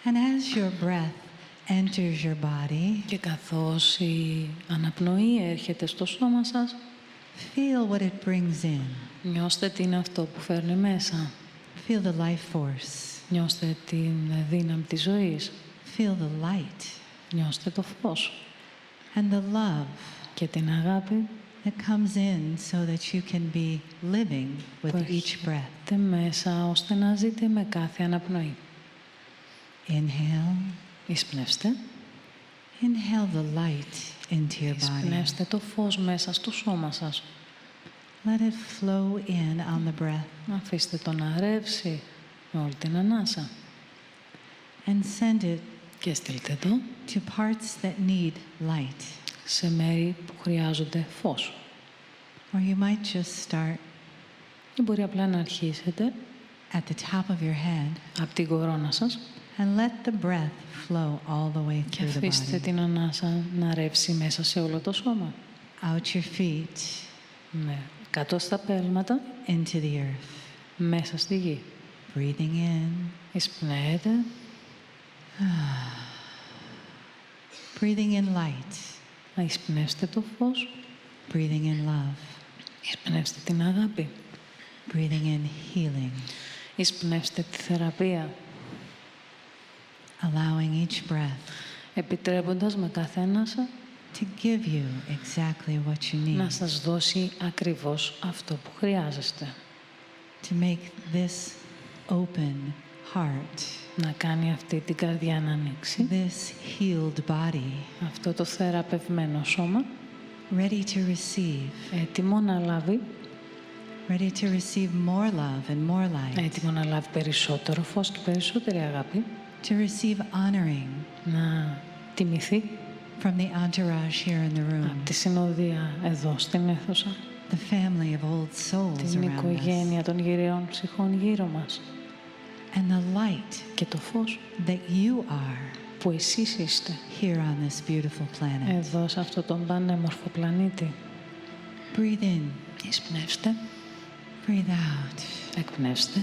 And as your breath enters your body, Και καθώς η αναπνοή έρχεται στο σώμα σας, feel what it brings in. νιώστε τι είναι αυτό που φέρνει μέσα. Feel the life force. Νιώστε την δύναμη της ζωής. Feel the light Νιώστε το φως and the love και την αγάπη that comes in so that you can be living with που each breath. έρχεται μέσα ώστε να ζείτε με κάθε αναπνοή. Inhale. Εισπνεύστε. Inhale the light into your body. Εισπνεύστε το φως μέσα στο σώμα σας. Let it flow in on the breath Αφήστε το να ρεύσει με όλη την ανάσα. and send it Και στείλτε το to parts that need light. σε μέρη που χρειάζονται φως. Or you might just start Ή μπορεί απλά να αρχίσετε at the top of your head από την κορώνα σας and let the breath flow all the way και through the αφήστε body. την ανάσα να ρεύσει μέσα σε όλο το σώμα. Out your feet Ναι. Κάτω στα πέλματα, into the earth. μέσα στη γη. Breathing in, Εισπνέετε, breathing in light, να εισπνεύστε το φως, breathing in love, εισπνεύστε την αγάπη, breathing in healing, εισπνεύστε τη θεραπεία, allowing each breath επιτρέποντας με καθένα σας to give you exactly what you need, να σας δώσει ακριβώς αυτό που χρειάζεστε. to make this open heart, Να κάνει αυτή την καρδιά να ανοίξει, this healed body, αυτό το θεραπευμένο σώμα, ready to receive, έτοιμο να λάβει, ready to receive more love and more light, έτοιμο να λάβει περισσότερο φως και περισσότερη αγάπη, to receive honoring να τιμηθεί from the entourage here in the room, από τη συνοδεία εδώ στην αίθουσα, the family of old souls την around us, οικογένεια των γυραιών ψυχών γύρω μας and the light και το φως that you are που εσείς είστε here on this beautiful planet. εδώ σε αυτό τον πανέμορφο πλανήτη. Breathe in, Εισπνεύστε, breathe out. εκπνεύστε,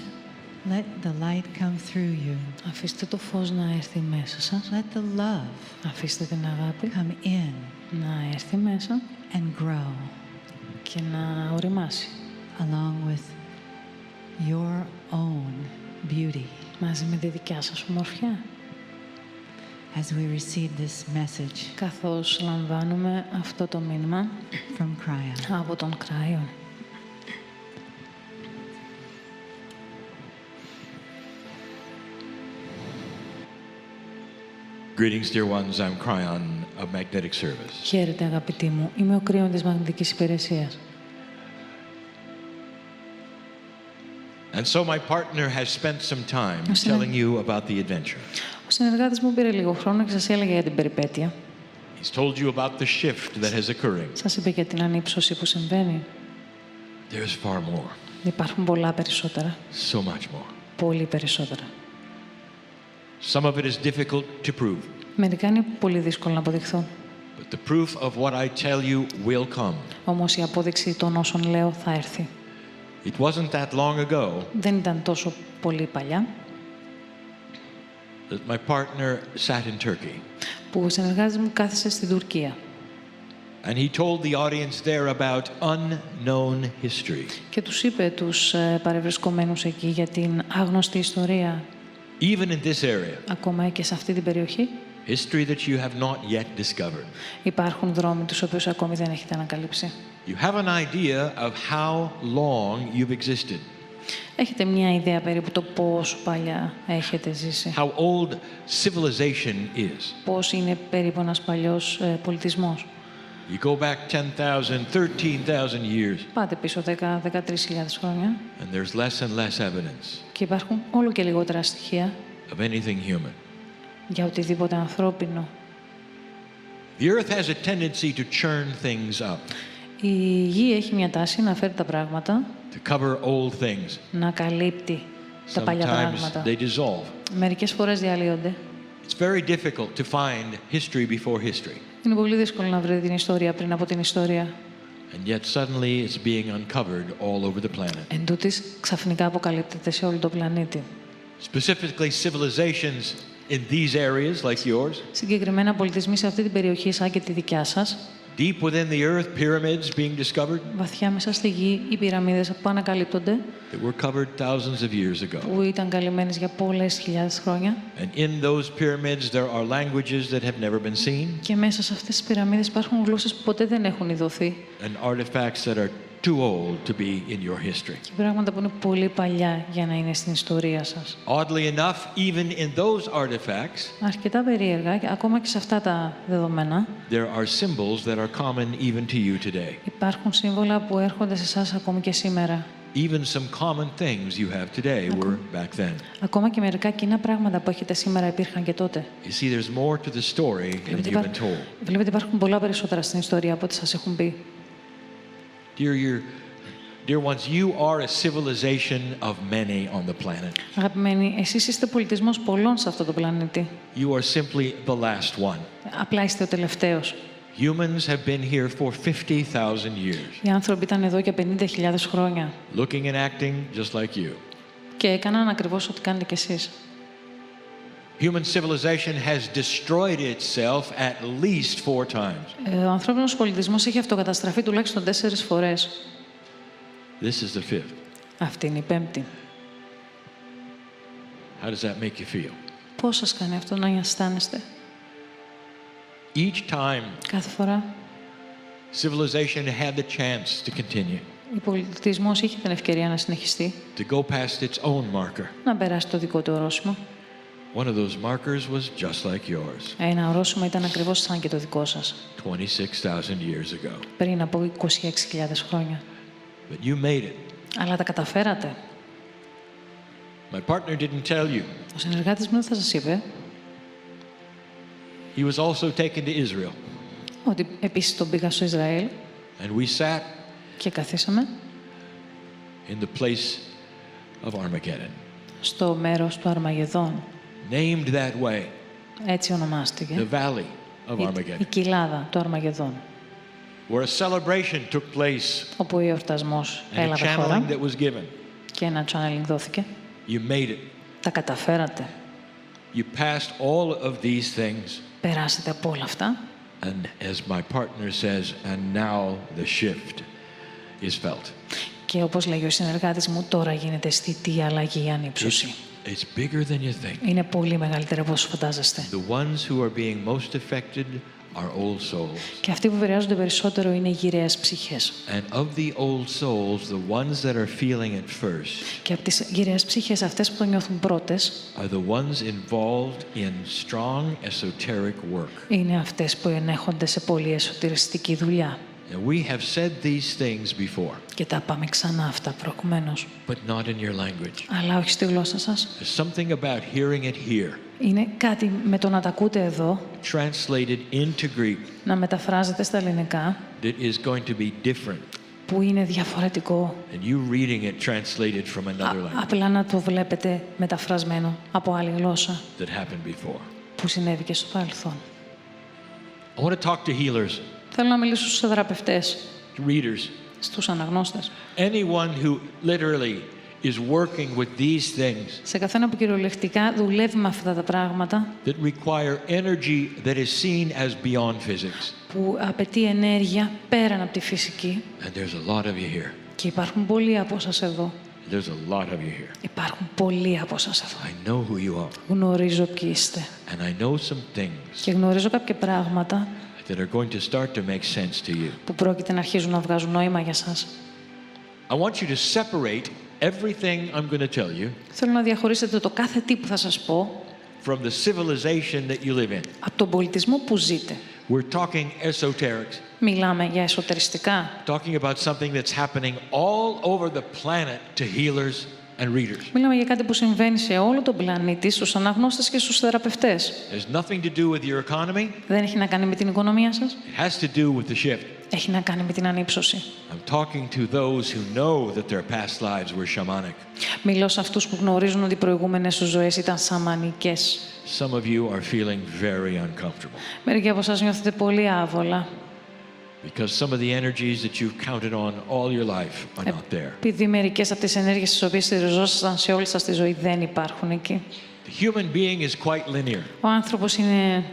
Let the light come through you. αφήστε το φως να έρθει μέσα σας, Let the love αφήστε την αγάπη come in να έρθει μέσα and grow και να οριμάσει along with your own beauty. μαζί με τη δικιά σας ομορφιά. As we receive this message Καθώς λαμβάνουμε αυτό το μήνυμα from Cryon. από τον Κράιον. Greetings, dear ones. I'm Cryon of Magnetic Service. Χαίρετε αγαπητοί μου, είμαι ο Κρύον της Μαγνητικής Υπηρεσίας. And so my partner has spent some time telling you about the adventure. Ο συνεργάτης μου πήρε λίγο χρόνο και σας έλεγε για την περιπέτεια. He's told you about the shift that is occurring. Σας είπε για την ανύψωση που συμβαίνει. There's far more, Υπάρχουν πολλά περισσότερα. so much more. Πολύ περισσότερα. Some of it is difficult to prove, Μερικά είναι πολύ δύσκολο να αποδειχθούν. but the proof of what I tell you will come. Όμως η απόδειξη των όσων λέω θα έρθει. It wasn't that long ago Δεν ήταν τόσο πολύ παλιά that my partner sat in Turkey, που ο συνεργάτης μου κάθισε στην Τουρκία and he told the audience there about unknown history. και τους είπε τους παρευρισκομένους εκεί για την άγνωστη ιστορία, Even in this area, ακόμα και σε αυτή την περιοχή. history that you have not yet discovered. Υπάρχουν δρόμοι τους οποίους ακόμη δεν έχετε ανακαλύψει. You have an idea of how long you've existed, Έχετε μια ιδέα περίπου το πόσο παλιά έχετε ζήσει. how old civilization is. Πώς είναι περίπου ένας παλιός πολιτισμός. You go back 10,000, 13,000 years, Πάτε πίσω 10-13.000 χρόνια and there's less and less evidence και υπάρχουν όλο και λιγότερα στοιχεία of anything human. για οτιδήποτε ανθρώπινο. The earth has a tendency to churn things up, Η γη έχει μια τάση να φέρει τα πράγματα, to cover old things. να καλύπτει τα παλιά Sometimes πράγματα. they dissolve. Μερικές φορές διαλύονται. It's very difficult to find history before history, Είναι πολύ δύσκολο να βρει την ιστορία πριν από την ιστορία. and yet suddenly it's being uncovered all over the planet. Εν τούτοις, ξαφνικά αποκαλύπτεται σε όλο το πλανήτη. Specifically, civilizations in these areas like yours. Συγκεκριμένα πολιτισμοί σε αυτή την περιοχή, σαν και τη δικιά σας. Deep within the earth, pyramids being discovered Βαθιά μέσα στη γη, οι πυραμίδες που ανακαλύπτονται, that were covered thousands of years ago. που ήταν καλυμμένες για πολλές χιλιάδες χρόνια. And in those pyramids, there are languages that have never been seen Και μέσα σε αυτές τις πυραμίδες υπάρχουν γλώσσες που ποτέ δεν έχουν ειδωθεί. and artifacts that are too old to be in your history. Και πράγματα που είναι πολύ παλιά για να είναι στην ιστορία σας. Oddly enough, even in those artifacts, Αρκετά περίεργα, και ακόμα και σε αυτά τα δεδομένα, there are symbols that are common even to you today. υπάρχουν σύμβολα που έρχονται σε εσάς ακόμη και σήμερα. Even some common things you have today were back then. Ακόμα και μερικά κοινά πράγματα που έχετε σήμερα υπήρχαν και τότε. You see, there's more to the story than you've been told. Βλέπετε, υπάρχουν πολλά περισσότερα στην ιστορία από ό,τι σας έχουν πει. Dear ones, you are a civilization of many on the planet. Αγαπημένοι, εσείς είστε πολιτισμός πολλών σε αυτό το πλανήτη. You are simply the last one. Απλά είστε ο τελευταίος. Humans have been here for 50,000 years, Οι άνθρωποι ήταν εδώ για 50.000 χρόνια looking and acting just like you. και έκαναν ακριβώς ό,τι κάνετε κι εσείς. Human civilization has destroyed itself at least 4 times. Ο ανθρώπινος πολιτισμός έχει αυτοκαταστραφεί τουλάχιστον 4 φορές. This is the 5th. Αυτή είναι η 5η. How does that make you feel? Πώς σας κάνει αυτό να αισθάνεστε? Each time, Κάθε φορά civilization had the chance to continue, ο πολιτισμός είχε την ευκαιρία να συνεχιστεί, to go past its own marker. να περάσει το δικό του ορόσημο. One of those markers was just like yours, Ένα ορόσημο ήταν ακριβώς σαν και το δικό σας, 26,000 years ago. πριν από 26.000 χρόνια. But you made it. Αλλά τα καταφέρατε. My partner didn't tell you. Ο συνεργάτης μου δεν θα σας είπε He was also taken to Israel. ότι επίσης τον πήγα στο Ισραήλ And we sat και καθίσαμε in the place of Armageddon, στο μέρος του Αρμαγεδόν. named that way, Έτσι the ονομάστηκε. Valley of Η Armageddon, κοιλάδα του Αρμαγεδόν, where a celebration took place όπου ο εορτασμός and a έλαβε channeling χώρα that was given. και ένα channeling δόθηκε. You made it. Τα καταφέρατε. You passed all of these things. Περάσετε από όλα αυτά. And as my partner says, and now the shift is felt. Και όπως λέγει ο συνεργάτης μου, τώρα γίνεται αισθητή αλλαγή, η ανύψωση. It's bigger than you think. Είναι πολύ μεγαλύτερο από όσο φαντάζεστε. The ones who are being most affected are old souls. Και αυτοί που επηρεάζονται περισσότερο είναι οι γυραιές ψυχές. And of the old souls, the ones that are feeling it first Και από τις γυραιές ψυχές, αυτές που το νιώθουν πρώτες, are the ones involved in strong esoteric work. είναι αυτές που ενέχονται σε πολύ εσωτεριστική δουλειά. And we have said these things before, Και τα πάμε ξανά αυτά προηγουμένως. but not in your language. Αλλά όχι στη γλώσσα σας. There's something about hearing it here, Είναι κάτι με το να τα ακούτε εδώ, translated into Greek, να μεταφράζετε στα ελληνικά, that is going to be different που είναι διαφορετικό. than you reading it translated from another language Απλά να το βλέπετε μεταφρασμένο από άλλη γλώσσα, that happened before. που συνέβη και στο παρελθόν. I want to talk to healers, Θέλω να μιλήσω στους θεραπευτές, readers, στους αναγνώστες. anyone who literally is working with these things Σε καθένα που κυριολεκτικά δουλεύει με αυτά τα πράγματα, that require energy that is seen as beyond physics. που απαιτεί ενέργεια πέραν από τη φυσική. And there's a lot of you here. Και υπάρχουν πολλοί από εσάς εδώ. There's a lot of you here. Υπάρχουν πολλοί από εσάς εδώ. I know who you are. Γνωρίζω ποιοι είστε. And I know some things Και γνωρίζω κάποια πράγματα that are going to start to make sense to you. που πρόκειται να αρχίζουν να βγάζουν νόημα για σας. I want you to separate everything I'm going to tell you Θέλω να διαχωρίσετε το κάθε τι που θα σας πω from the civilization that you live in. από τον πολιτισμό που ζείτε. We're talking esoterics, Μιλάμε για εσωτεριστικά. talking about something that's happening all over the planet to healers and readers. Μιλάμε για κάτι που συμβαίνει σε όλο τον πλανήτη, στους αναγνώστες και στους θεραπευτές. There's nothing to do with your economy. Δεν έχει να κάνει με την οικονομία σας. It has to do with the shift. Έχει να κάνει με την ανύψωση. I'm talking to those who know that their past lives were shamanic. Μιλώ σε αυτούς που γνωρίζουν ότι οι προηγούμενες τους ζωές ήταν σαμανικές. Some of you are feeling very uncomfortable Μερικοί από εσάς νιώθετε πολύ άβολα, because some of the energies that you've counted on all your life are not there. επειδή μερικές από τις ενέργειες τις οποίες στηριζόσασταν σε όλη σας τη ζωή δεν υπάρχουν εκεί. The The human being is quite linear. Ο άνθρωπος είναι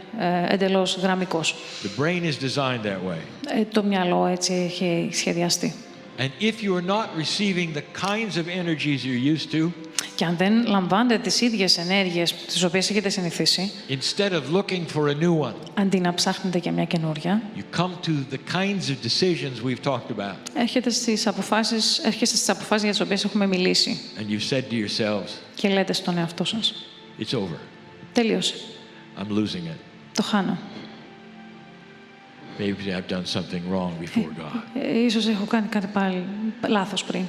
εντελώς γραμμικός. The brain is designed that way. Το μυαλό έτσι έχει σχεδιαστεί. And if you are not receiving the kinds of energies you're used to, Και αν δεν λαμβάνετε τις ίδιες ενέργειες τις οποίες έχετε συνηθίσει, instead of looking for a new one, αντί να ψάχνετε για μια καινούρια, you come to the kinds of decisions we've talked about. έρχεστε στις αποφάσεις για τις οποίες έχουμε μιλήσει And you've said to yourselves, και λέτε στον εαυτό σας, it's over. τελείωσε, I'm losing it. το χάνω. Maybe I've done something wrong before God. Ίσως έχω κάνει κάτι πάλι λάθος πριν.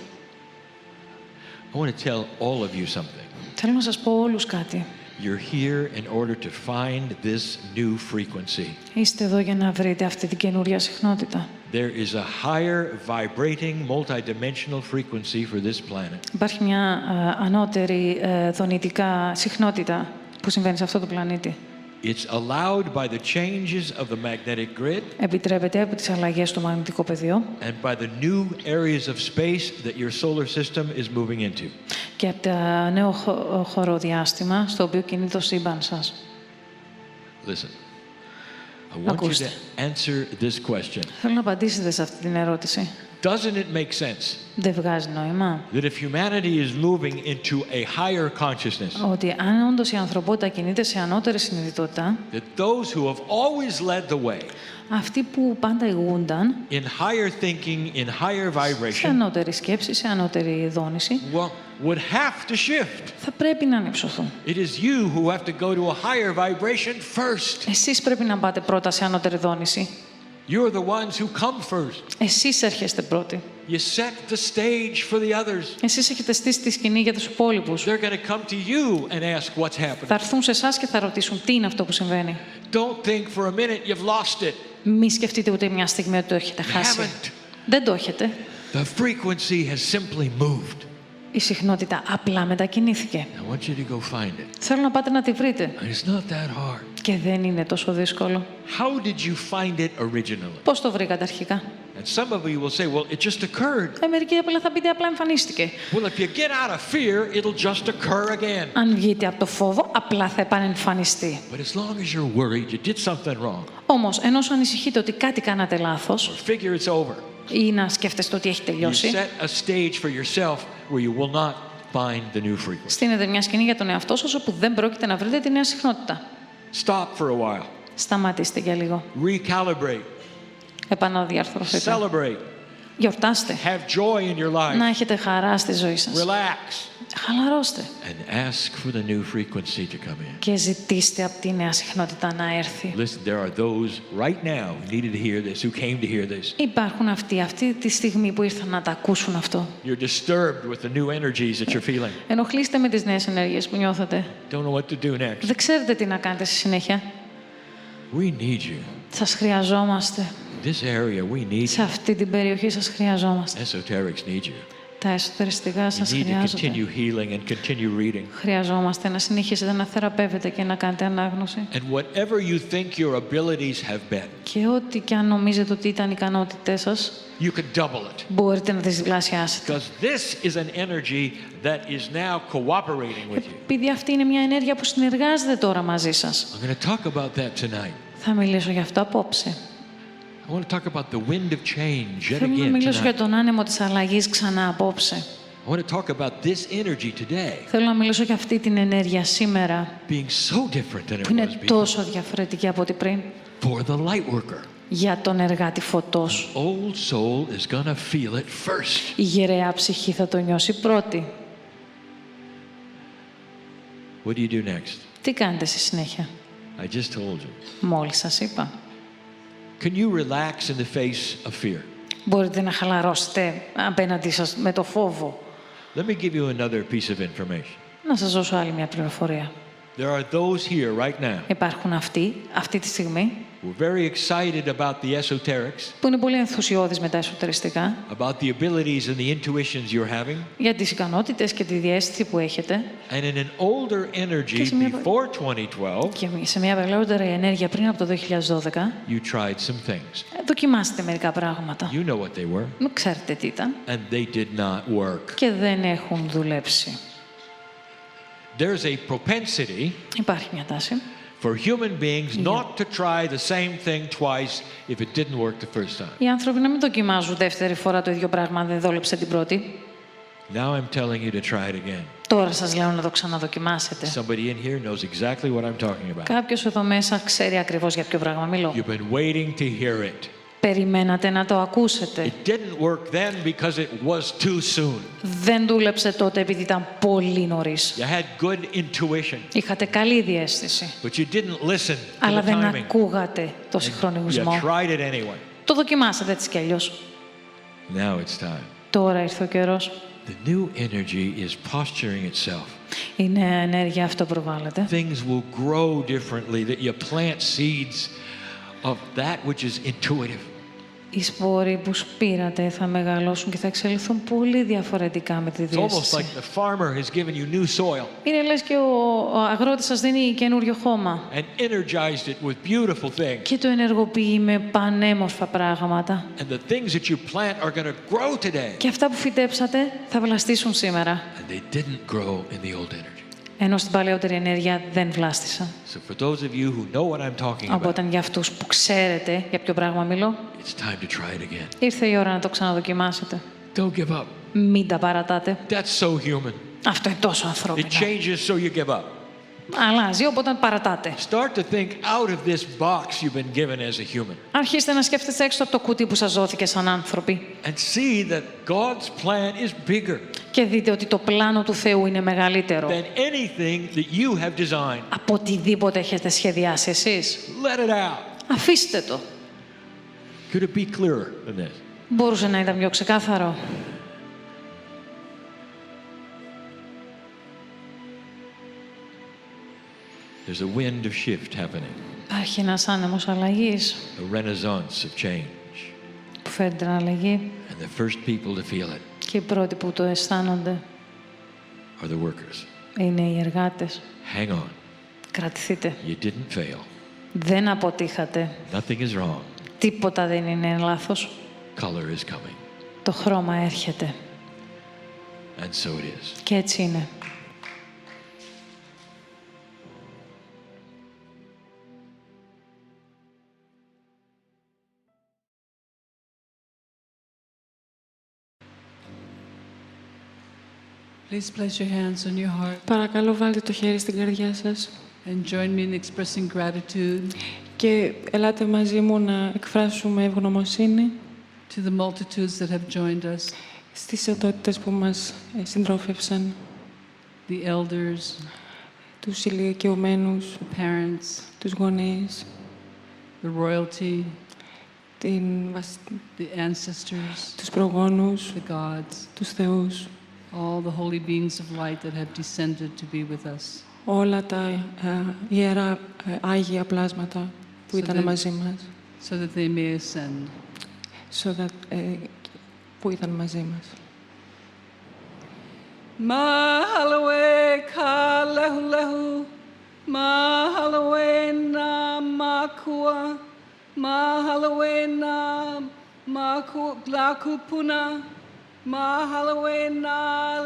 I want to tell all of you something. Θέλω να σας πω όλους κάτι. You're here in order to find this new frequency. Είστε εδώ για να βρείτε αυτή την καινούρια συχνότητα. There is a higher vibrating multidimensional frequency for this planet. Υπάρχει μια ανώτερη δονητικά συχνότητα που συμβαίνει σε αυτό το πλανήτη. It's allowed by the changes of the magnetic grid Επιτρέπεται από τις αλλαγές στο μαγνητικό πεδίο and by the new areas of space that your solar system is moving into. και από το νέο χωροδιάστημα στο οποίο κινείται το σύμπαν σας. Listen, I want you Ακούστε. to answer this question. Θέλω να απαντήσετε σε αυτή την ερώτηση. Doesn't it make sense Δεν βγάζει νόημα that if humanity is moving into a higher consciousness, ότι αν όντως η ανθρωπότητα κινείται σε ανώτερη συνειδητότητα, that those who have always led the way αυτοί που πάντα ηγούνταν in higher thinking, in higher σε vibration, ανώτερη σκέψη, σε ανώτερη δόνηση, would have to shift? θα πρέπει να ανυψωθούν. It is you who have to go to a higher vibration first. Εσείς πρέπει να πάτε πρώτα σε ανώτερη δόνηση. You're the ones who come first. Εσείς έρχεστε πρώτοι. You set the stage for the others. Εσείς έχετε στήσει τη σκηνή για τους υπόλοιπους. They're going to come to you and ask what's happening. Θα έρθουν σε εσάς και θα ρωτήσουν τι είναι αυτό που συμβαίνει. Don't think for a minute you've lost it. Μη σκεφτείτε ούτε μια στιγμή ότι το έχετε χάσει. haven't. Δεν το έχετε. The frequency has simply moved. Η συχνότητα απλά μετακινήθηκε. I want you to go find it. Θέλω να πάτε να τη βρείτε. And it's not that hard. Και δεν είναι τόσο δύσκολο. How did you find it originally? Πώς το βρήκατε αρχικά? And some of you will say, well, it just occurred. Μερικοί απλά θα πείτε απλά εμφανίστηκε. Well, if you get out of fear, it'll just occur again. Αν βγείτε από το φόβο, απλά θα επανεμφανιστεί. But as long as you're worried, you did something wrong, Όμως, ενώ σου ανησυχείτε ότι κάτι κάνατε λάθος or figure it's over, ή να σκέφτεστε ότι έχει you τελειώσει, set a stage for yourself where you will not find the new frequency. στείνετε μια σκηνή για τον εαυτό σας όπου δεν πρόκειται να βρείτε τη νέα συχνότητα. Stop for a while. Σταματήστε για λίγο. Recalibrate. Επαναδιαρθρωθείτε. Celebrate. Γιορτάστε. Have joy in your life. Να έχετε χαρά στη ζωή σας. Relax. Χαλαρώστε. And ask for the new frequency to come in. Και ζητήστε από τη νέα συχνότητα να έρθει. Listen, there are those right now who needed to hear this, who came to hear this. Υπάρχουν αυτοί, αυτή τη στιγμή που ήρθαν να τα ακούσουν αυτό. You're disturbed with the new energies that you're feeling. Ενοχλείστε με τις νέες ενέργειες που νιώθετε. Don't know what to do next. Δεν ξέρετε τι να κάνετε στη συνέχεια. We need you. Σας χρειαζόμαστε. This area, we need Σε you. αυτή την περιοχή σας χρειαζόμαστε. Esoterics need you. Τα εσωτεριστικά You σας need to χρειάζονται. continue healing and continue reading. Χρειαζόμαστε να συνεχίσετε να θεραπεύετε και να κάνετε ανάγνωση. And whatever you think your abilities have been, Και ό,τι και αν νομίζετε ότι ήταν οι ικανότητές σας, you can double it. μπορείτε να τις διπλασιάσετε. Because this is an energy that is now cooperating with you. Επειδή αυτή είναι μια ενέργεια που συνεργάζεται τώρα μαζί σας. I'm going to talk about that tonight. Θα μιλήσω γι' αυτό απόψε. I want to talk about the wind of change yet Θέλω να again μιλήσω για tonight. τον άνεμο της αλλαγής ξανά απόψε. I want to talk about this energy today Θέλω να μιλήσω για αυτή την ενέργεια σήμερα, being so different than it που είναι was before. τόσο διαφορετική από ό,τι πριν. For the light worker, Για τον εργάτη φωτός. old soul is going to feel it first. Η γυραιά ψυχή θα το νιώσει πρώτη. What do you do next? Τι κάνετε στη συνέχεια? I just told you. Μόλις σας είπα. Can you relax in the face of fear? Μπορείτε να χαλαρώσετε απέναντί σας με το φόβο. Let me give you another piece of information. Να σας δώσω άλλη μια πληροφορία. There are those here right now Υπάρχουν αυτοί, αυτή τη στιγμή, who are very excited about the esoterics, που είναι πολύ ενθουσιώδεις με τα εσωτεριστικά, about the abilities and the intuitions you're having, για τις ικανότητες και τη διαίσθηση που έχετε and in an older energy Και σε μια- before 2012, και σε μια παλαιότερη ενέργεια πριν από το 2012, you tried some things. δοκιμάστε μερικά πράγματα. You know what they were, Μην ξέρετε τι ήταν and they did not work. και δεν έχουν δουλέψει. there's a propensity Υπάρχει μια τάση for human beings not to try the same thing twice if it didn't work the first time. οι άνθρωποι να μην δοκιμάζουν δεύτερη φορά το ίδιο πράγμα αν δεν δόλεψε την πρώτη. Now I'm telling you to try it again. Τώρα σας λέω να το ξαναδοκιμάσετε. Somebody in here knows exactly what I'm talking about. Κάποιος εδώ μέσα ξέρει ακριβώς για ποιο πράγμα μιλώ. You've been waiting to hear it. Περιμένατε να το ακούσετε. It didn't work then because it was too soon. Δεν δούλεψε τότε επειδή ήταν πολύ νωρίς. You had good intuition, Είχατε καλή διαίσθηση, but you didn't listen to αλλά the δεν timing. ακούγατε το You συγχρονισμό. tried it anyway. Το δοκιμάσατε έτσι κι αλλιώς. Now it's time. Τώρα ήρθε ο καιρός. The new energy is posturing itself. Η νέα ενέργεια αυτοπροβάλλεται. Things will grow differently, that you plant seeds of that which is intuitive. Οι σπόροι που σπήρατε θα μεγαλώσουν και θα εξελιχθούν πολύ διαφορετικά με τη It's almost διαίσθηση. like the farmer has given you new soil Είναι λες και ο αγρότης σας δίνει καινούριο χώμα and energized it with beautiful things. και το ενεργοποιεί με πανέμορφα πράγματα. And the things that you plant are going to grow today. Και αυτά που φυτέψατε θα βλαστήσουν σήμερα. And they didn't grow in the old energy. Ενώ στην παλαιότερη ενέργεια δεν βλάστησαν. So for those of you who know what I'm talking about, Οπότε για αυτούς που ξέρετε για ποιο πράγμα μιλώ, it's time to try it again. ήρθε η ώρα να το ξαναδοκιμάσετε. Don't give up. Μην τα παρατάτε. That's so human. Αυτό είναι τόσο It ανθρώπινο. changes so you give up. Αλλάζει όποτε παρατάτε. Start to think out of this box you've been given as a human Αρχίστε να σκέφτεστε έξω από το κουτί που σας δόθηκε σαν άνθρωποι and see that God's plan is bigger και δείτε ότι το πλάνο του Θεού είναι μεγαλύτερο than anything that you have designed. από οτιδήποτε έχετε σχεδιάσει εσείς. Let it out. Αφήστε το. Could it be clearer than this? Μπορούσε να ήταν πιο ξεκάθαρο. There's a wind of shift happening, Υπάρχει ένας άνεμος αλλαγής a renaissance of change. που φέρνει την αλλαγή And the first people to feel it και οι πρώτοι που το αισθάνονται are the workers. είναι οι εργάτες. Hang on. Κρατηθείτε. You didn't fail. Δεν αποτύχατε. Nothing is wrong. Τίποτα δεν είναι λάθος. Color is coming. Το χρώμα έρχεται. And so it is. Και έτσι είναι. Please place your hands on your heart Παρακαλώ βάλτε το χέρι στην καρδιά σας and join me in expressing gratitude και ελάτε μαζί μου να εκφράσουμε ευγνωμοσύνη to the multitudes that have joined us, στις οντότητες που μας συντρόφευσαν, the elders, τους ηλικιωμένους, the parents, τους γονείς, the royalty, the ancestors, τους προγόνους, the gods, τους θεούς, all the holy beings of light that have descended to be with us. όλα τα ιερά άγια πλάσματα που ήταν μαζί μας, so that they may ascend. Που ήταν μαζί μας. Mahalawe ka lehu lehu, mahalawe na makua, mahalawe na lakupuna, mahalawe na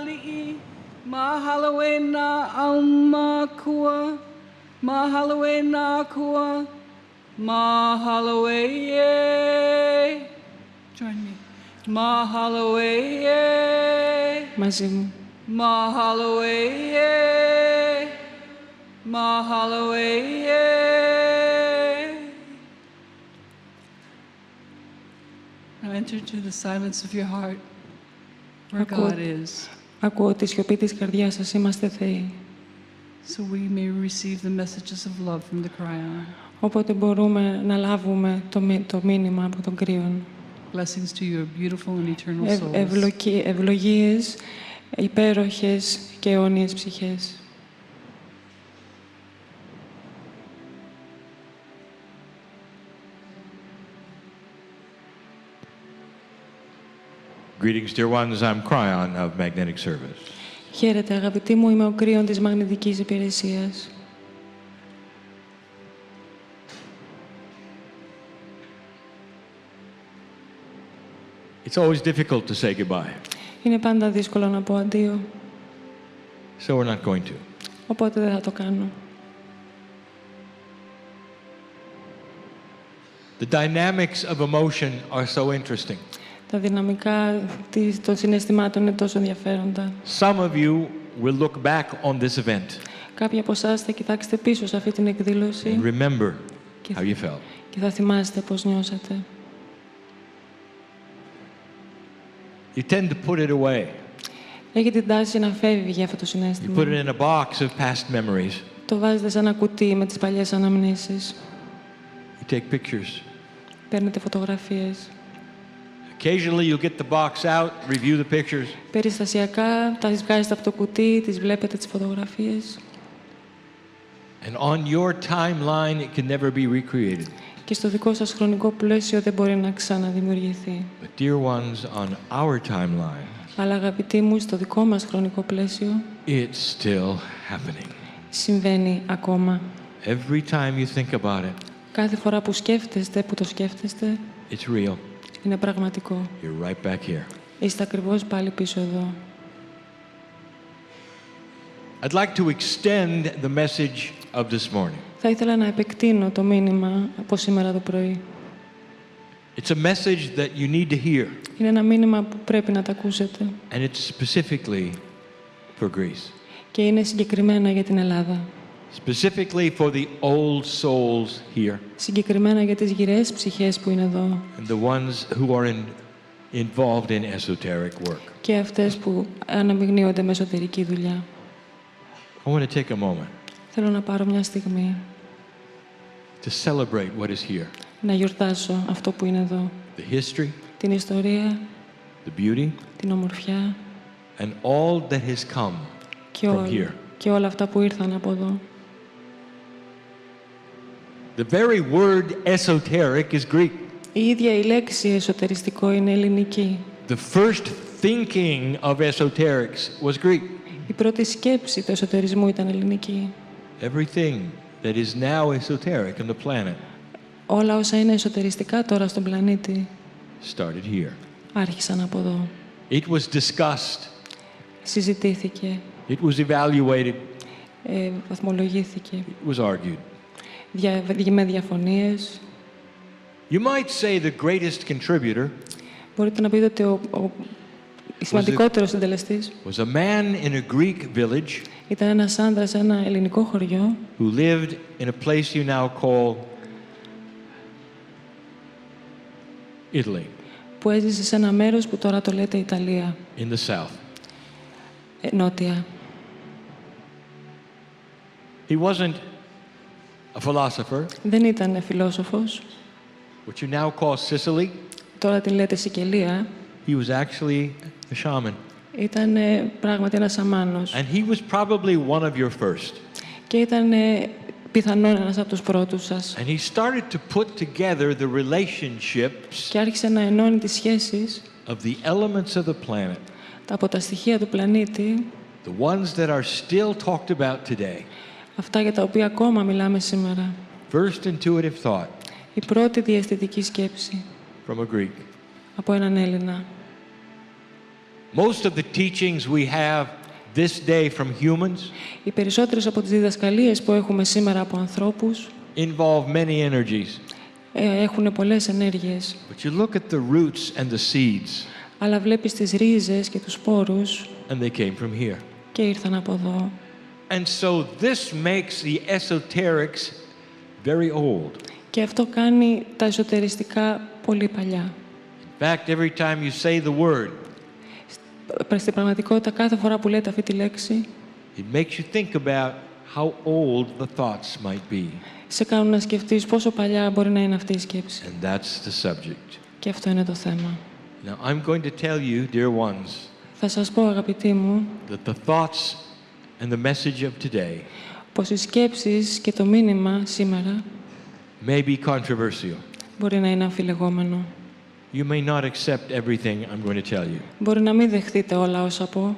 li'i, mahalawe na aumakua, mahalawe na kua, mahalawe ye. Join me. Mahalawe ye. Μαζί μου. Mahalawe, Mahalawe. Now enter into the silence of your heart, where God is, Ακούω τη σιωπή της καρδιάς σας, είμαστε Θεοί. so we may receive the messages of love from the Cryon. Οπότε μπορούμε να λάβουμε το μήνυμα από τον Κρύον. Blessings to your beautiful and eternal souls. Ευλογίες, υπέροχες και αιώνιες ψυχές. Greetings, dear ones. I'm Cryon of Magnetic Service. Χαίρετε, αγαπητοί μου, είμαι ο Κρύον της Μαγνητικής Υπηρεσίας. It's always difficult to say goodbye, Είναι πάντα δύσκολο να πω αντίο, so we're not going to. οπότε δεν θα το κάνω. The dynamics of emotion are so interesting. Τα δυναμικά των συναισθημάτων είναι τόσο ενδιαφέροντα. Some of you will look back on this event Κάποιοι από εσάς θα κοιτάξετε πίσω σε αυτή την εκδήλωση and remember και how you felt. θα θυμάστε πώς νιώσατε. You tend to put it away. Έχει την τάση να φεύγει αυτό το You συναίσθημα. put it in a box of past memories. Το βάζετε σε ένα κουτί με τις παλιές αναμνήσεις. You take pictures. Παίρνετε φωτογραφίες. Occasionally you'll get the box out, review the pictures. Περιστασιακά τα βγάζετε από το κουτί, τις βλέπετε τις φωτογραφίες. And on your timeline, it can never be recreated. Και στο δικό σας χρονικό πλαίσιο δεν μπορεί να ξαναδημιουργηθεί. But dear ones, on our timeline, Αλλά αγαπητοί μου, στο δικό μας χρονικό πλαίσιο it's still happening. συμβαίνει ακόμα. Every time you think about it, Κάθε φορά που το σκέφτεστε, it's real. είναι πραγματικό. You're right back here. Είστε ακριβώς πάλι πίσω εδώ. I'd like to extend the message of this morning. Θα ήθελα να επεκτείνω το μήνυμα από σήμερα το πρωί. It's a message that you need to hear, Είναι ένα μήνυμα που πρέπει να τα ακούσετε. and it's specifically for Greece. Και είναι συγκεκριμένα για την Ελλάδα. Specifically for the old souls here Συγκεκριμένα για τις γυραίες ψυχές που είναι εδώ. and the ones who are involved in esoteric work. Και αυτές που αναμειγνύονται με εσωτερική δουλειά. I want to take a moment Θέλω να πάρω μια στιγμή to celebrate what is here. να γιορτάσω αυτό που είναι εδώ. The history, Την ιστορία, the beauty, την ομορφιά and all that has come from here. και όλα αυτά που ήρθαν από εδώ. The very word esoteric is Greek. Η ίδια η λέξη εσωτεριστικό είναι ελληνική. The first thinking of esoterics was Greek. Η πρώτη σκέψη του εσωτερισμού ήταν ελληνική. Everything that is now esoteric on the planet Όλα όσα είναι εσωτεριστικά τώρα στον πλανήτη started here. άρχισαν από εδώ. It was discussed, Συζητήθηκε, it was evaluated, βαθμολογήθηκε, it was argued. με διαφωνίες. You might say the greatest contributor Μπορείτε να πείτε ότι ο σημαντικότερος συντελεστής was a man in a Greek village ήταν ένας άνδρας σε ένα ελληνικό χωριό who lived in a place you now call Italy, που έζησε σε ένα μέρος που τώρα το λέτε Ιταλία, in the south. νότια. He wasn't a philosopher, Δεν ήταν φιλόσοφος, which you now call Sicily. τώρα την λέτε Σικελία. He was actually a shaman. Ήταν πράγματι ένας σαμάνος And he was probably one of your first. και ήταν πιθανόν ένας από τους πρώτους σας. And he started to put together the relationships Και άρχισε να ενώνει τις σχέσεις of the elements of the planet, από τα στοιχεία του πλανήτη, the ones that are still talked about today. αυτά για τα οποία ακόμα μιλάμε σήμερα. First intuitive thought Η πρώτη διαισθητική σκέψη from a Greek. από έναν Έλληνα. Most of the teachings we have this day from humans Οι περισσότερες από τις διδασκαλίες που έχουμε σήμερα από ανθρώπους involve many energies. έχουν πολλές ενέργειες. But you look at the roots and the seeds, Αλλά βλέπεις τις ρίζες και τους σπόρους and they came from here. και ήρθαν από εδώ. And so this makes the esoterics very old. Και αυτό κάνει τα εσωτεριστικά πολύ παλιά. In fact, every time you say the word, Στην πραγματικότητα, κάθε φορά που λέτε αυτή τη λέξη, it makes you think about how old the thoughts might be. σε κάνουν να σκεφτείς πόσο παλιά μπορεί να είναι αυτή η σκέψη. And that's the subject. Και αυτό είναι το θέμα. Now, I'm going to tell you, dear ones, Θα σας πω, αγαπητοί μου, that the thoughts and the message of today πως οι σκέψεις και το μήνυμα σήμερα may be controversial. μπορεί να είναι αμφιλεγόμενο. You may not accept everything I'm going to tell you. Μπορεί να μην δεχτείτε όλα όσα πω,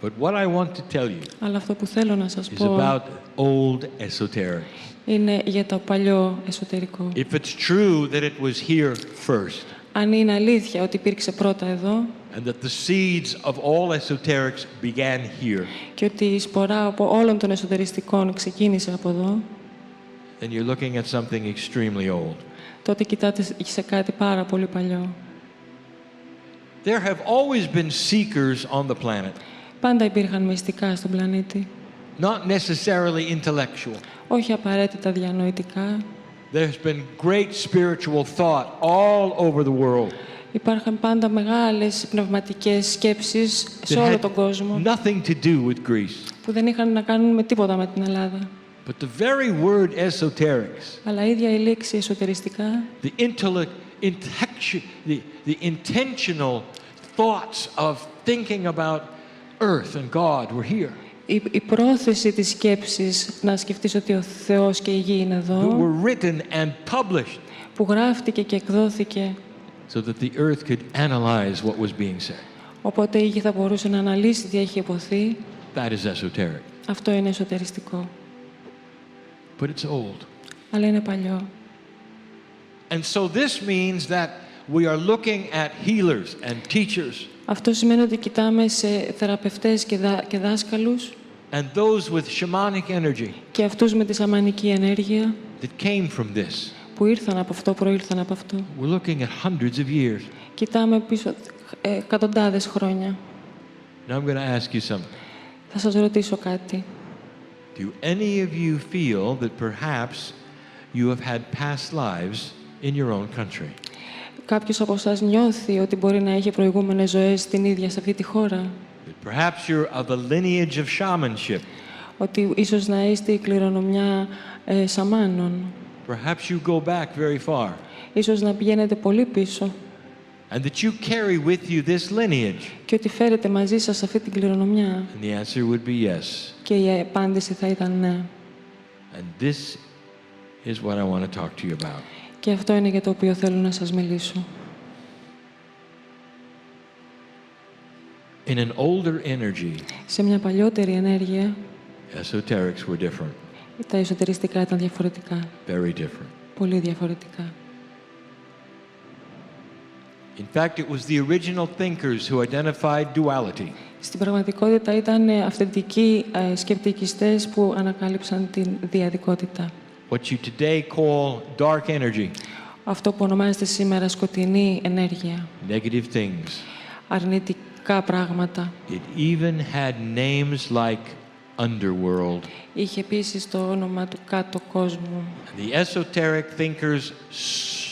But what I want to tell you αλλά αυτό που θέλω να σας is πω about old esoteric. είναι για το παλιό εσωτερικό. If it's true that it was here first, αν είναι αλήθεια ότι υπήρξε πρώτα εδώ and that the seeds of all esoterics began here, και ότι η σπορά από όλων των εσωτεριστικών ξεκίνησε από εδώ, then you're looking at something extremely old. τότε κοιτάτε σε κάτι πάρα πολύ παλιό. There have always been seekers on the planet, Πάντα υπήρχαν μυστικά στον πλανήτη, not necessarily intellectual. όχι απαραίτητα διανοητικά. There's been great spiritual thought all over the world Υπάρχουν πάντα μεγάλες πνευματικές σκέψεις σε that όλο had τον κόσμο nothing to do with Greece. που δεν είχαν να κάνουν με τίποτα με την Ελλάδα. But the very word esoterics, Αλλά η ίδια η λέξη εσωτεριστικά, the intentional thoughts of thinking about earth and God were here, η πρόθεση της σκέψης να σκεφτείς ότι ο Θεός και η γη είναι who εδώ, were written and published που γράφτηκε και εκδόθηκε, so that the earth could analyze what was being said. οπότε η γη θα μπορούσε να αναλύσει τι έχει υποθεί. That is esoteric. Αυτό είναι εσωτεριστικό. But it's old. Αλλά είναι παλιό. And so this means that we are looking at healers and teachers Αυτό σημαίνει ότι κοιτάμε σε θεραπευτές και δάσκαλους and those with shamanic energy και αυτούς με τη σαμανική ενέργεια that came from this. που ήρθαν από αυτό, προήλθαν από αυτό. We're looking at hundreds of years. Κοιτάμε πίσω εκατοντάδες χρόνια. Now I'm going to ask you something. Θα σας ρωτήσω κάτι. Do any of you feel that perhaps you have had past lives in your own country? Κάποιος από εσάς νιώθει ότι μπορεί να έχει προηγούμενες ζωές στην ίδια σε αυτή τη χώρα? That perhaps you're of a lineage of shamanship. Ότι ίσως να είστε η κληρονομιά σαμάνων. Perhaps you go back very far. Ίσως να πηγαίνετε πολύ πίσω. And that you carry with you this lineage. Και ότι φέρετε μαζί σας αυτή την κληρονομιά. And the answer would be yes. Και η απάντηση θα ήταν ναι. And this is what I want to talk to you about. Και αυτό είναι για το οποίο θέλω να σας μιλήσω. In an older energy, Σε μια παλιότερη ενέργεια, esoterics were different, τα εσωτεριστικά ήταν διαφορετικά. very different. Πολύ διαφορετικά. In fact, it was the original thinkers who identified duality. Στην πραγματικότητα ήταν αυθεντικοί σκεπτικιστές που ανακάλυψαν την διαδικότητα. What you today call dark energy, Αυτό που ονομάζεται σήμερα σκοτεινή ενέργεια. negative things. Αρνητικά πράγματα. It even had names like underworld. Είχε επίσης το όνομα του κάτω κόσμου. The esoteric thinkers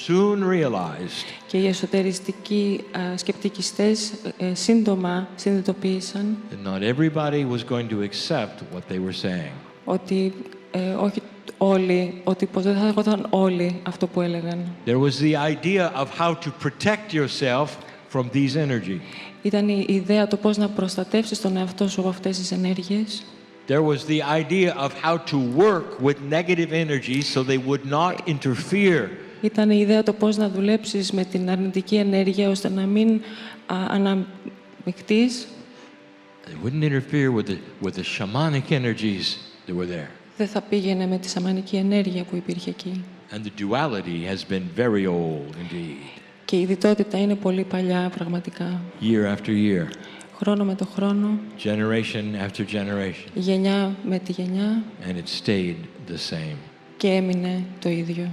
soon realized Και οι εσωτεριστικοί σκεπτικιστές σύντομα συνειδητοποίησαν that not everybody was going to accept what they were saying. ότι όχι όλοι, ότι πως δεν θα δεχόταν όλοι αυτό που έλεγαν. There was the idea of how to protect yourself from these energy. Ήταν η ιδέα το πώς να προστατεύσεις τον εαυτό σου από αυτές τις ενέργειες. There was the idea of how to work with negative energy so they would not interfere. Ήταν η ιδέα το πώς να δουλέψεις με την αρνητική ενέργεια ώστε να μην αναμειχτείς. They wouldn't interfere with the shamanic energies that were there. Δεν θα πήγαινε με τη σαμανική ενέργεια που υπήρχε εκεί. And the duality has been very old indeed, Και η διτότητα είναι πολύ παλιά πραγματικά. year after year, Χρόνο με το χρόνο, generation after generation, γενιά με τη γενιά and it stayed the same. και έμεινε το ίδιο.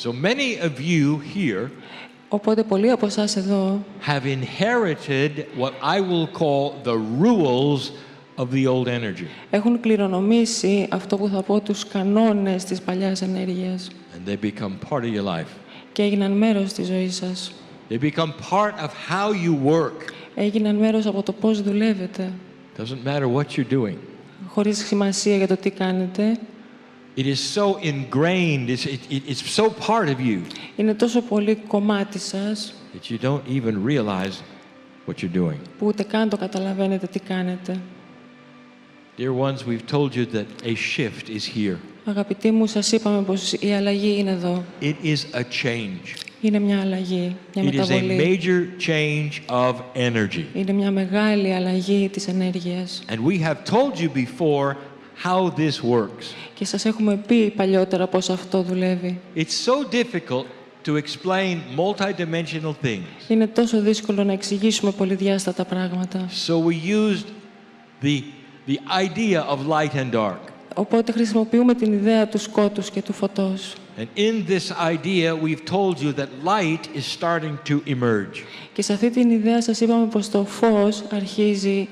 So many of you here Οπότε πολλοί από εσάς εδώ have inherited what I will call the rules of the old energy. έχουν κληρονομήσει αυτό που θα πω τους κανόνες της παλιάς ενέργειας And they become part of your life. και έγιναν μέρος της ζωής σας. They become part of how you work. Έγιναν μέρος από το πώς δουλεύετε, Doesn't matter what you're doing. χωρίς σημασία για το τι κάνετε. It is so ingrained, it's so part of you Είναι τόσο πολύ κομμάτι σας that you don't even realize what you're doing. που ούτε καν το καταλαβαίνετε τι κάνετε. Dear ones, we've told you that a shift is here. Αγαπητοί μου, σας είπαμε πως η αλλαγή είναι εδώ. It is a change. Είναι μια αλλαγή, μια It is a μεταβολή. major change of energy. Είναι μια μεγάλη αλλαγή της ενέργειας. And we have told you before how this works. Και σας έχουμε πει παλιότερα πώς αυτό δουλεύει. It's so difficult to explain multidimensional things. Είναι τόσο δύσκολο να εξηγήσουμε πολυδιάστατα πράγματα. So we used the idea of light and dark. Οπότε χρησιμοποιούμε την ιδέα του σκότους και του φωτός. And in this idea, we've told you that light is starting to emerge. Και σε αυτή την ιδέα σας είπαμε πως το φως αρχίζει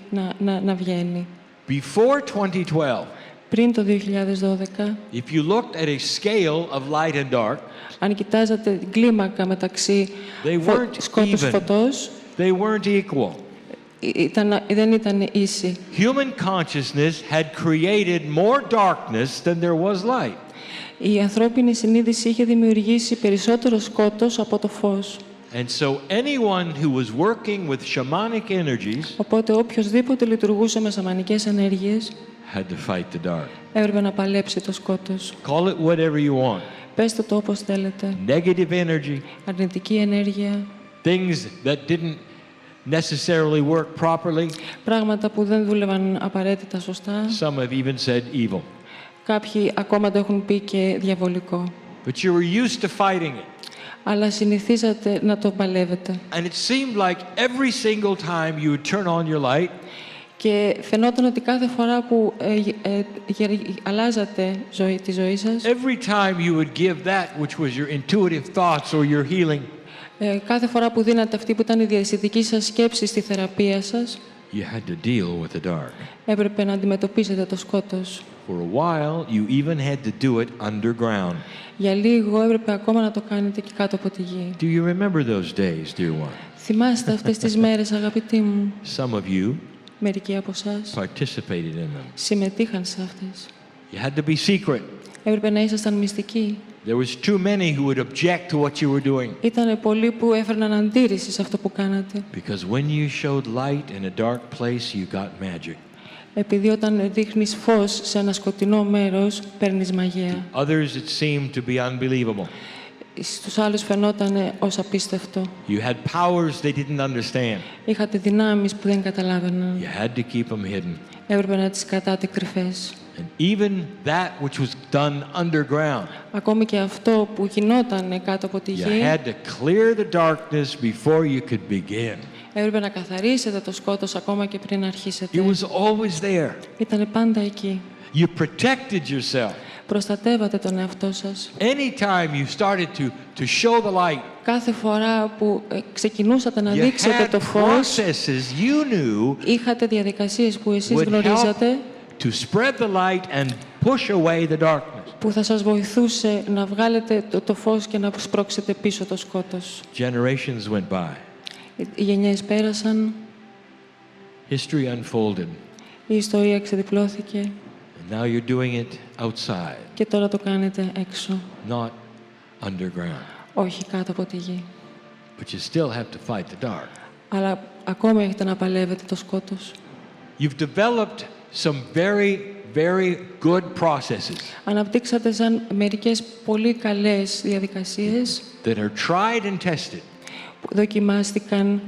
να βγαίνει. Before 2012, Πριν το 2012, if you looked at a scale of light and dark, αν κοιτάζατε την κλίμακα μεταξύ They weren't σκότους even. φωτός, they weren't equal. δεν ήταν ίση. Human consciousness had created more darkness than there was light. Η ανθρώπινη συνείδηση είχε δημιουργήσει περισσότερο σκότος από το φως. And so anyone who was working with shamanic energies Οπότε οποιοσδήποτε λειτουργούσε με σαμανικές ενέργειες had to fight the dark. έπρεπε να παλέψει το σκότος. Call it whatever you want. Πέστε το όπως θέλετε. Negative energy, Αρνητική ενέργεια, things that didn't necessarily work properly. πράγματα που δεν δούλευαν απαραίτητα σωστά. Some have even said evil. Κάποιοι ακόμα το έχουν πει και διαβολικό. But you were used to fighting it. Αλλά συνηθίζατε να το παλεύετε. And it seemed like every single time you would turn on your light, Και φαινόταν ότι κάθε φορά που αλλάζατε τη ζωή σας, every time you would give that which was your intuitive thoughts or your healing, κάθε φορά που δίνατε αυτή που ήταν η διαισθητική σας σκέψη στη θεραπεία σας, you had to deal with the dark. έπρεπε να αντιμετωπίσετε το σκότος. For a while, you even had to do it underground. Για λίγο έπρεπε ακόμα να το κάνετε και κάτω από τη γη. Do you remember those days, dear one? Θυμάστε αυτές τις μέρες, αγαπητοί μου? Some of you Μερικοί από εσάς participated in them. συμμετείχαν σε αυτές. You had to be secret. Έπρεπε να ήσασταν μυστικοί. There was too many who would object to what you were doing. Ήταν πολλοί που έφερναν αντίρρηση σε αυτό που κάνατε. Because when you showed light in a dark place, you got magic. Επειδή όταν δείχνεις φως σε ένα σκοτεινό μέρος, παίρνεις μαγεία. Others, it seemed to be unbelievable. Στους άλλους φαινόταν ως απίστευτο. You had powers they didn't understand. Είχατε δυνάμεις που δεν καταλάβαιναν. You had to keep them hidden. Έπρεπε να τις κρατάτε κρυφές. And even that which was done underground, Ακόμη και αυτό που γινόταν κάτω από τη you γη, had to clear the darkness before you could begin. έπρεπε να καθαρίσετε το σκότος ακόμα και πριν It αρχίσετε. was always there. Ήτανε πάντα εκεί. You protected yourself. Προστατεύατε τον εαυτό σας. Anytime you started to show the light, Κάθε φορά που ξεκινούσατε να you δείξετε had το φως, processes you knew είχατε διαδικασίες που εσείς would help γνωρίζατε, to spread the light and push away the darkness. που θα σας βοηθούσε να βγάλετε το φως και να σπρώξετε πίσω το σκότος. Generations went by. Οι γενιές πέρασαν, History unfolded. η ιστορία ξεδιπλώθηκε And now you're doing it outside, και τώρα το κάνετε έξω, not underground. όχι κάτω από τη γη. But you still have to fight the dark. Αλλά ακόμα έχετε να παλεύετε το σκότος. You've developed some very, very good processes Αναπτύξατε σαν μερικές πολύ καλές διαδικασίες that are tried and tested που δοκιμάστηκαν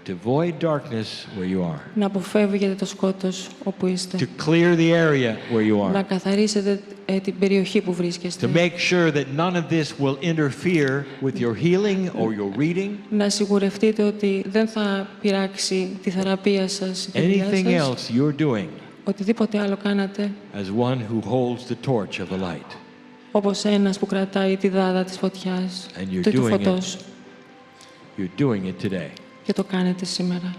to avoid darkness where you are, να αποφεύγετε το σκότος όπου είστε. to clear the area where you Να are, καθαρίσετε την περιοχή που βρίσκεστε. to make sure that none of this will interfere with your healing or your reading, Να σιγουρευτείτε ότι δεν θα πειράξει τη θεραπεία σας, τη δουλειά anything σας, else you're doing οτιδήποτε άλλο κάνατε, as one who holds the torch of the light. όπως ένας που κρατάει τη δάδα της φωτιάς, And you're του doing φωτός. You're doing it today. Και το κάνετε σήμερα.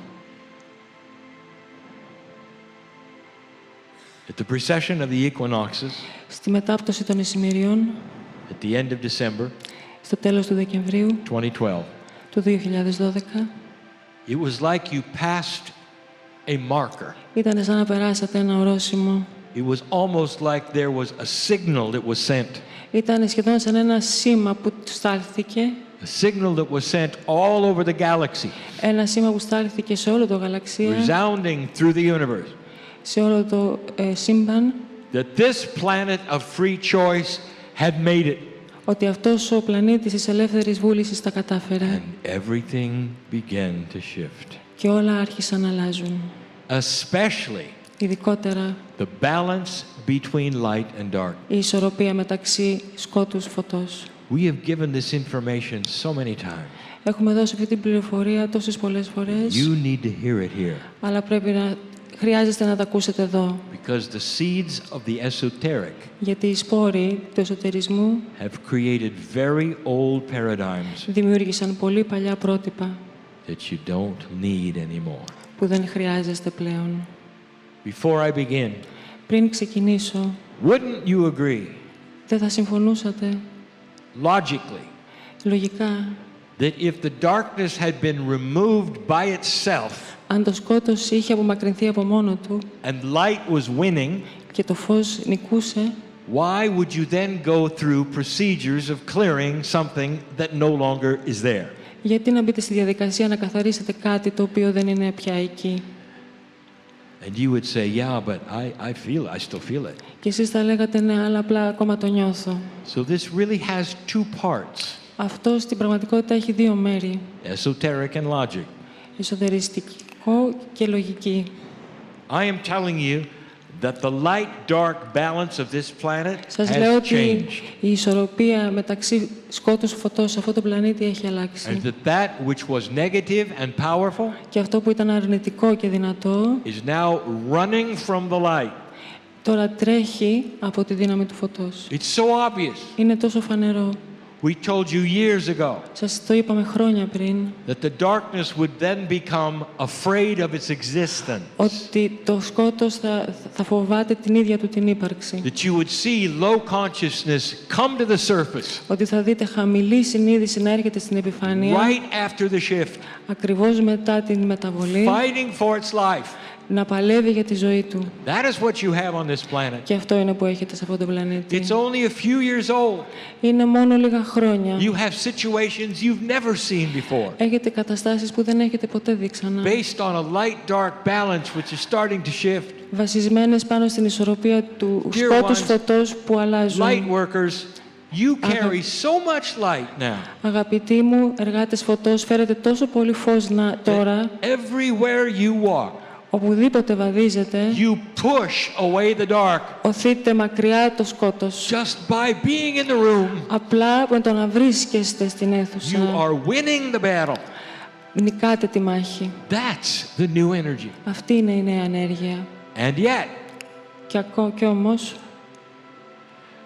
At the precession of the equinoxes, Στη μετάπτωση των ησημεριών, at the end of December στο τέλος του Δεκεμβρίου 2012, του 2012, it was like you passed a marker. ήταν σαν να περάσατε ένα ορόσημο. It was almost like there was a signal that was sent. Ήταν σχεδόν σαν ένα σήμα που στάλθηκε, A signal that was sent all over the galaxy, ένα σήμα που στάλθηκε σε όλο το γαλαξία, resounding through the universe, σε όλο το σύμπαν, that this planet of free choice had made it. ότι αυτός ο πλανήτης της ελεύθερης βούλησης τα κατάφερε And everything began to shift. και όλα άρχισαν να αλλάζουν. Especially Ειδικότερα the balance between light and dark. η ισορροπία μεταξύ σκότους φωτός. We have given this information so many times. Έχουμε δώσει αυτή την πληροφορία τόσες πολλές φορές, You need to hear it here. αλλά χρειάζεστε να τα ακούσετε εδώ. Because the seeds of the esoteric Γιατί οι σπόροι του εσωτερισμού have created very old paradigms δημιούργησαν πολύ παλιά πρότυπα that you don't need anymore. που δεν χρειάζεστε πλέον. Before I begin, Πριν ξεκινήσω, wouldn't you agree, δεν θα συμφωνούσατε logically, λογικά, that if the darkness had been removed by itself αν το σκότος είχε απομακρυνθεί από μόνο του and light was winning, και το φως νικούσε, why would you then go through procedures of clearing something that no longer is there? γιατί να μπείτε στη διαδικασία να καθαρίσετε κάτι το οποίο δεν είναι πια εκεί? And you would say, yeah, but I still feel it. Και εσείς θα λέγατε ναι, αλλά απλά ακόμα το νιώθω. So this really has two parts, Αυτό στην πραγματικότητα έχει δύο μέρη. esoteric and logic. Εσωτεριστικό και λογική. I am telling you that the light-dark balance of this planet Σας λέω has ότι changed. η ισορροπία μεταξύ σκότους και φωτός σε αυτό το πλανήτη έχει And αλλάξει. that which was negative and powerful Και αυτό που ήταν αρνητικό και δυνατό, is now running from the light. τώρα τρέχει από τη δύναμη του φωτός. It's so obvious. Είναι τόσο φανερό. We told you years ago Σας το είπαμε χρόνια πριν, that the darkness would then become afraid of its existence. ότι το σκότος θα φοβάται την ίδια του την ύπαρξη. That you would see low consciousness come to the surface Ότι θα δείτε χαμηλή συνείδηση να έρχεται στην επιφάνεια, right after the shift, ακριβώς μετά την μεταβολή, fighting for its life. να παλεύει για τη ζωή του. That is what you have on this planet. Και αυτό είναι που έχετε σε αυτό το πλανήτη. It's only a few years old. Είναι μόνο λίγα χρόνια. You have situations you've never seen before, Έχετε καταστάσεις που δεν έχετε ποτέ δει ξανά. based on a light-dark balance which is starting to shift. Βασισμένες πάνω στην ισορροπία του Dear σκότους ones, φωτός που αλλάζουν. Light workers, you carry so much light now. Αγαπητοί μου, εργάτες φωτός, φέρετε τόσο πολύ φως τώρα, Everywhere you walk, οπουδήποτε βαδίζετε, you push away the dark οθείτε μακριά το σκότος. just by being in the room. Απλά με το να βρίσκεστε στην You αίθουσα, are winning the battle. νικάτε τη μάχη. That's the new energy. Αυτή είναι η νέα ενέργεια. And yet, Και όμως,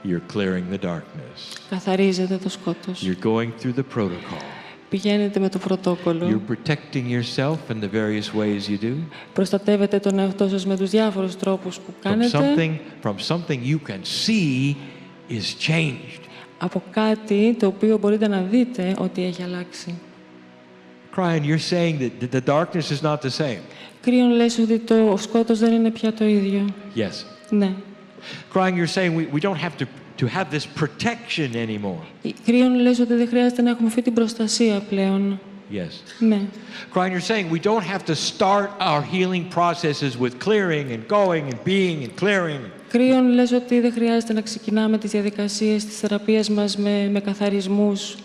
you're clearing the darkness. καθαρίζετε το σκότος. You're going through the protocol. Πηγαίνετε με το πρωτόκολλο. You're protecting yourself in the various ways you do Προστατεύετε τον εαυτό σας με τους διάφορους τρόπους που κάνετε from something you can see is changed. από κάτι το οποίο μπορείτε να δείτε ότι έχει αλλάξει. Crying, you're saying that the darkness is not the same. Κρύον λες ότι το σκότος δεν είναι πια το ίδιο. Yes. Ναι. Crying, you're saying we don't have to have this protection anymore. Κρύον λες ότι δεν χρειάζεται να έχουμε αυτή την προστασία πλέον. Yes. Ναι. Crying, you're saying we don't have to start our healing processes with clearing and going and being and clearing. Κρύον λες ότι δεν χρειάζεται να ξεκινάμε τις διαδικασίες της θεραπείας μας με καθαρισμούς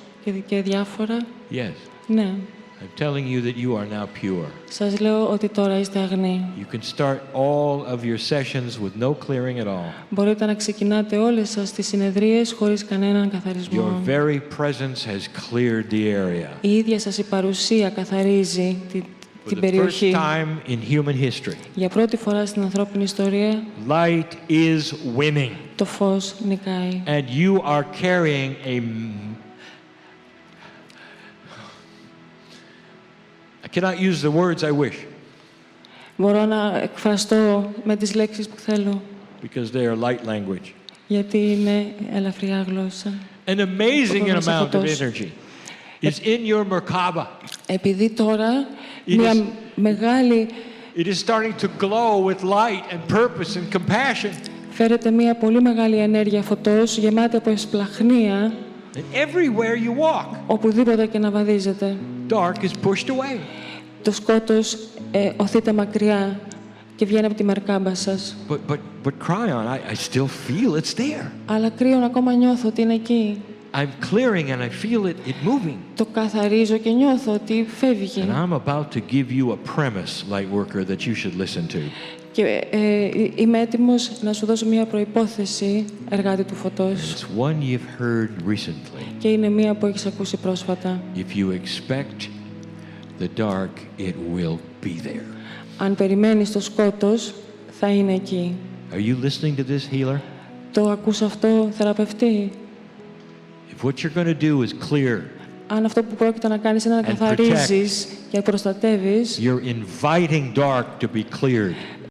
και διάφορα. Yes. Ναι. I'm telling you that you are now pure. Σας λέω ότι τώρα είστε αγνοί. You can start all of your sessions with no clearing at all. Μπορείτε να ξεκινάτε όλες σας τις συνεδρίες χωρίς κανέναν καθαρισμό. Your very presence has cleared the area. Η ίδια σας η παρουσία καθαρίζει την For the first περιοχή. time in human history, Για πρώτη φορά στην ανθρώπινη ιστορία, light is winning. το φως νικάει. And you are carrying I cannot use the words I wish Μπορώ να εκφραστώ με τις λέξεις που θέλω, because they are light language. γιατί είναι ελαφριά γλώσσα. An amazing Όπως amount of φωτός. energy is in your Merkaba. Επειδή τώρα Είναι- μια μεγάλη It is starting to glow with light and purpose and compassion. φέρεται μια πολύ μεγάλη ενέργεια φωτός, γεμάτη από εσπλαχνία, And everywhere you walk, οπουδήποτε και να βαδίζετε. dark is pushed away. Το σκότος οθείται μακριά και βγαίνει από τη μερκάμπα σας. But Cryon, I still feel it's there. Αλλά κρύον ακόμα νιώθω ότι είναι εκεί. I'm clearing and I feel it moving. Το καθαρίζω και νιώθω ότι φεύγει. And I'm about to give you a premise, light worker, that you should listen to. Και είμαι έτοιμος να σου δώσω μία προϋπόθεση, εργάτη του φωτός. It's one you've heard recently. Και είναι μία που έχεις ακούσει πρόσφατα. If you expect the dark, it will be there. Αν περιμένεις το σκότος, θα είναι εκεί. Are you listening to this, healer? Το ακούς αυτό, θεραπευτή? If what you're going to do is clear, Αν αυτό που πρόκειται να κάνεις είναι να And καθαρίζεις και προστατεύεις, you're inviting dark to be cleared.